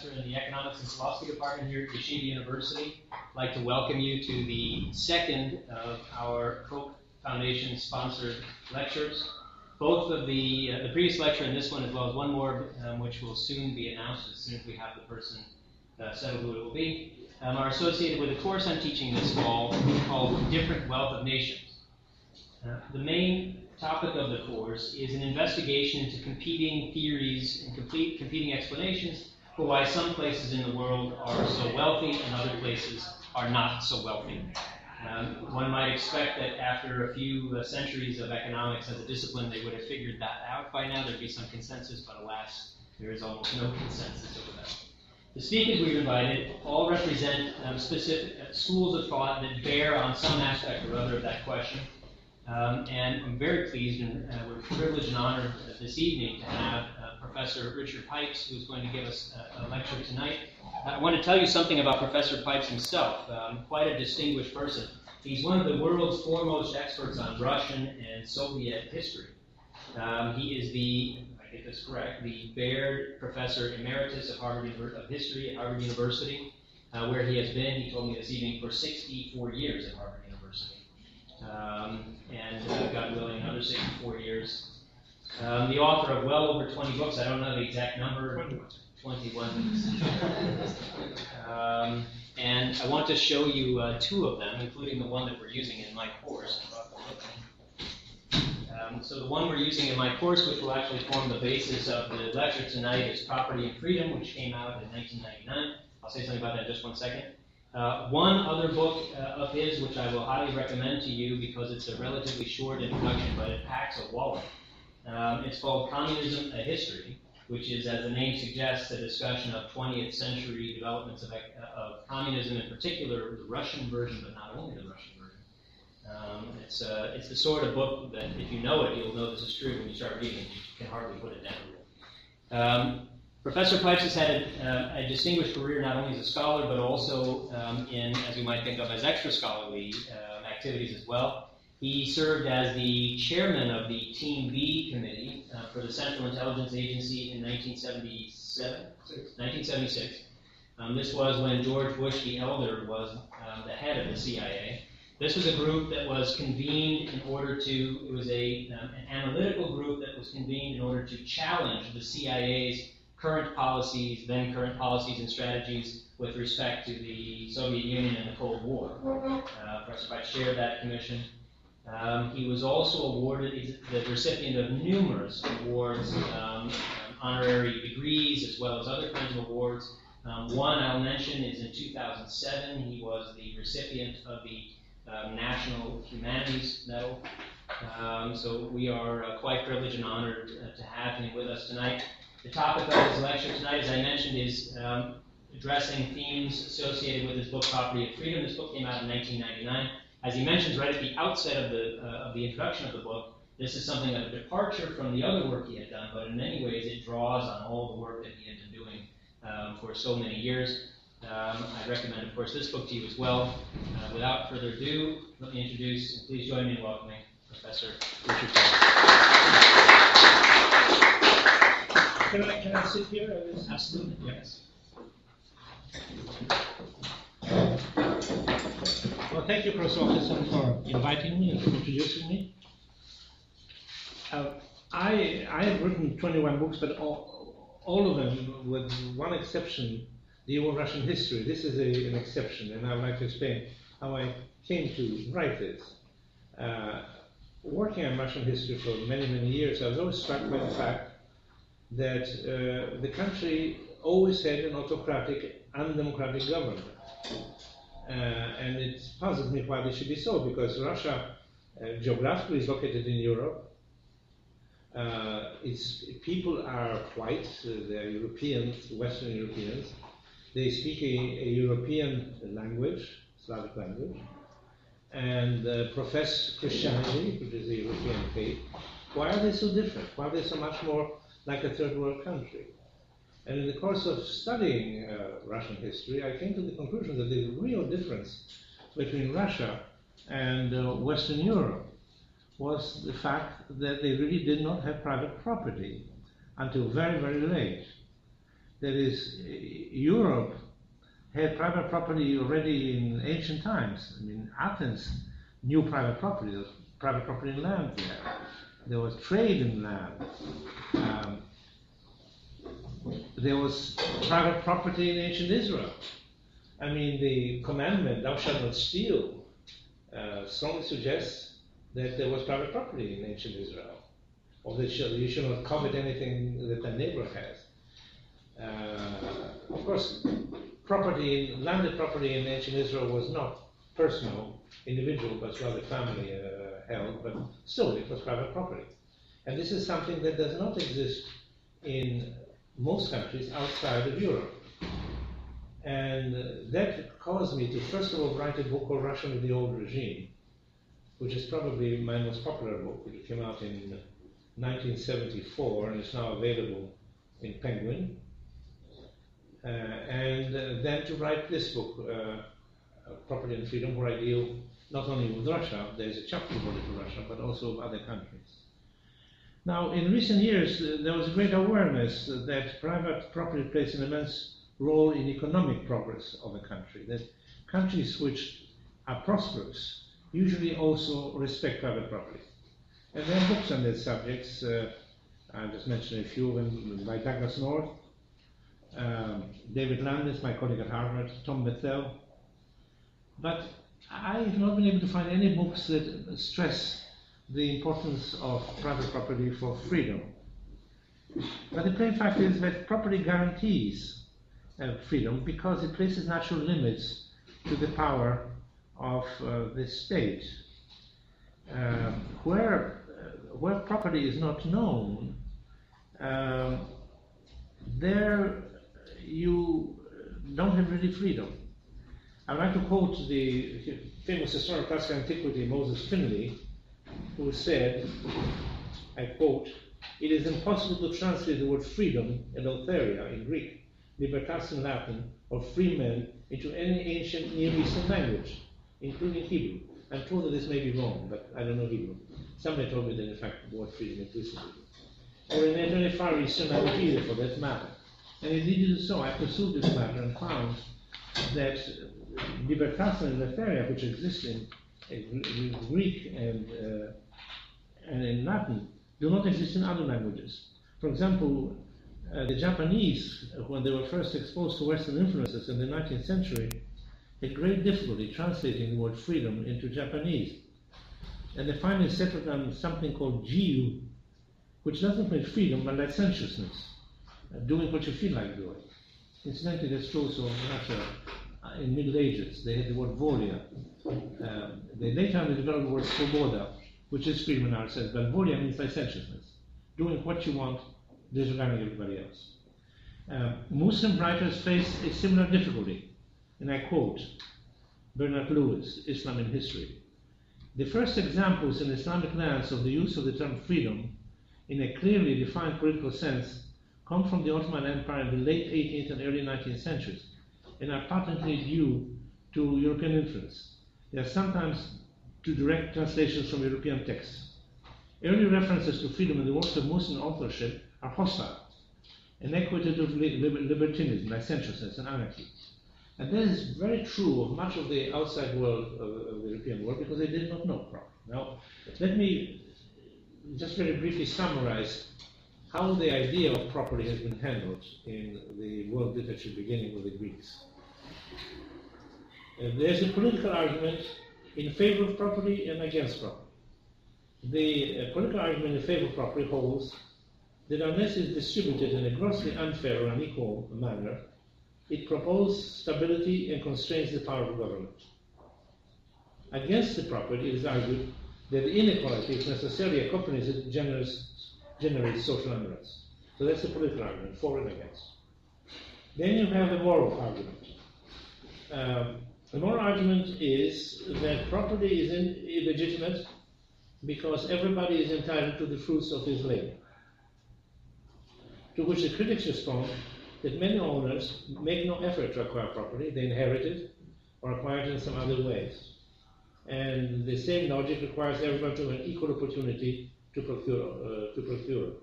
professor in the Economics and Philosophy Department here at Yeshiva University. I'd like to welcome you to the second of our Koch Foundation sponsored lectures. Both of the previous lecture and this one, as well as one more, which will soon be announced as soon as we have the person settled who it will be, are associated with a course I'm teaching this fall called Different Wealth of Nations. The main topic of the course is an investigation into competing theories and competing explanations for why some places in the world are so wealthy and other places are not so wealthy. One might expect that after a few centuries of economics as a discipline, they would have figured that out by now. There'd be some consensus, but alas, there is almost no consensus over that. The speakers we've invited all represent specific schools of thought that bear on some aspect or other of that question. And I'm very pleased and we're privileged and honored this evening to have Professor Richard Pipes, who's going to give us a lecture tonight. I want to tell you something about Professor Pipes himself. Quite a distinguished person. He's one of the world's foremost experts on Russian and Soviet history. He is the, if I get this correct, the Baird Professor Emeritus of History at Harvard University, where he has been, he told me this evening, for 64 years at Harvard University. And God willing, another 64 years. The author of well over 20 books, I don't know the exact number. 21. And I want to show you two of them, including the one that we're using in my course. So the one we're using in my course, which will actually form the basis of the lecture tonight, is Property and Freedom, which came out in 1999. I'll say something about that in just one second. One other book of his, which I will highly recommend to you because it's a relatively short introduction, but it packs a wallet. It's called Communism, A History, which is, as the name suggests, a discussion of 20th century developments of communism, in particular the Russian version, but not only the Russian version. It's the sort of book that, if you know it, you'll know this is true when you start reading it. You can hardly put it down. Professor Pipes has had a distinguished career not only as a scholar, but also in, as we might think of as extra scholarly activities as well. He served as the chairman of the Team B committee for the Central Intelligence Agency in 1976. This was when George Bush the Elder was the head of the CIA. This was a group that was convened in order to, it was an analytical group that was convened in order to challenge the CIA's current policies and strategies with respect to the Soviet Union and the Cold War. Professor Pipes chaired that commission. He was also awarded, the recipient of numerous awards, honorary degrees, as well as other kinds of awards. One I'll mention is in 2007, he was the recipient of the National Humanities Medal. So we are quite privileged and honored to have him with us tonight. The topic of his lecture tonight, as I mentioned, is addressing themes associated with his book, Property and Freedom. This book came out in 1999. As he mentions right at the outset of the introduction of the book, this is something of a departure from the other work he had done, but in many ways it draws on all the work that he had been doing for so many years. I recommend, of course, this book to you as well. Without further ado, let me introduce, and please join me in welcoming Professor Richard Pipes. Can I sit here? Absolutely, yes. Well, thank you, Professor Wilkinson, for inviting me and for introducing me. I have written 21 books, but all of them, with one exception, deal with Russian history. This is an exception, and I would like to explain how I came to write this. Working on Russian history for many, many years, I was always struck by the fact that the country always had an autocratic, undemocratic government. And it puzzles me why this should be so, because Russia geographically is located in Europe. Its people are white, they're Europeans, Western Europeans. They speak a European language, Slavic language, and profess Christianity, which is a European faith. Why are they so different? Why are they so much more like a third world country? And in the course of studying Russian history, I came to the conclusion that the real difference between Russia and Western Europe was the fact that they really did not have private property until very, very late. That is, Europe had private property already in ancient times. I mean, Athens knew private property. There was private property in land there. There was trade in land. There was private property in ancient Israel. I mean, the commandment, thou shalt not steal, strongly suggests that there was private property in ancient Israel, or that you should not covet anything that thy neighbor has. Of course, landed property in ancient Israel was not personal, individual, but rather family held, but still it was private property. And this is something that does not exist in most countries outside of Europe. And that caused me to first of all write a book called Russia with the Old Regime, which is probably my most popular book. It came out in 1974 and is now available in Penguin. And then to write this book, Property and Freedom, where I deal not only with Russia, there's a chapter devoted to Russia, but also of other countries. Now, in recent years, there was great awareness that private property plays an immense role in economic progress of a country, that countries which are prosperous usually also respect private property. And there are books on these subjects. I just mentioned a few of them by Douglas North, David Landis, my colleague at Harvard, Tom Bethel. But I have not been able to find any books that stress the importance of private property for freedom. But the plain fact is that property guarantees freedom because it places natural limits to the power of the state. Where property is not known, there you don't have really freedom. I'd like to quote the famous historian of classical antiquity, Moses Finley, who said, I quote, "It is impossible to translate the word freedom, eleutheria in Greek, libertas in Latin, or free men into any ancient Near Eastern language, including Hebrew." I'm told that this may be wrong, but I don't know Hebrew. Somebody told me that in fact the word freedom existed. Or in any Far Eastern language either, for that matter. And indeed it is so. I pursued this matter and found that libertas and eleutheria, which exist in Greek and in Latin, do not exist in other languages. For example, the Japanese, when they were first exposed to Western influences in the 19th century, had great difficulty translating the word freedom into Japanese. And they finally settled on something called jiu, which doesn't mean freedom, but licentiousness, doing what you feel like doing. Incidentally, that's true also in Russia. In Middle Ages, they had the word volia. They later developed the word svoboda, which is freedom in our sense, but volia means licentiousness, doing what you want, disregarding everybody else. Muslim writers face a similar difficulty, and I quote Bernard Lewis, Islam in History. "The first examples in Islamic lands of the use of the term freedom in a clearly defined political sense come from the Ottoman Empire in the late 18th and early 19th centuries, and are patently due to European influence. They are sometimes to direct translations from European texts. Early references to freedom in the works of Muslim authorship are hostile and equated with libertinism, licentiousness, and anarchy. And that is very true of much of the outside world, of the European world, because they did not know properly. Now, let me just very briefly summarize how the idea of property has been handled in the world literature beginning with the Greeks. There's a political argument in favor of property and against property. The political argument in favor of property holds that unless it's distributed in a grossly unfair or unequal manner, it propels stability and constrains the power of government. Against the property, it is argued that the inequality which necessarily accompanies it generates social unrest. So that's the political argument, for and against. Then you have the moral argument. The moral argument is that property is illegitimate because everybody is entitled to the fruits of his labor. To which the critics respond that many owners make no effort to acquire property, they inherit it or acquire it in some other ways. And the same logic requires everyone to have an equal opportunity to procure it.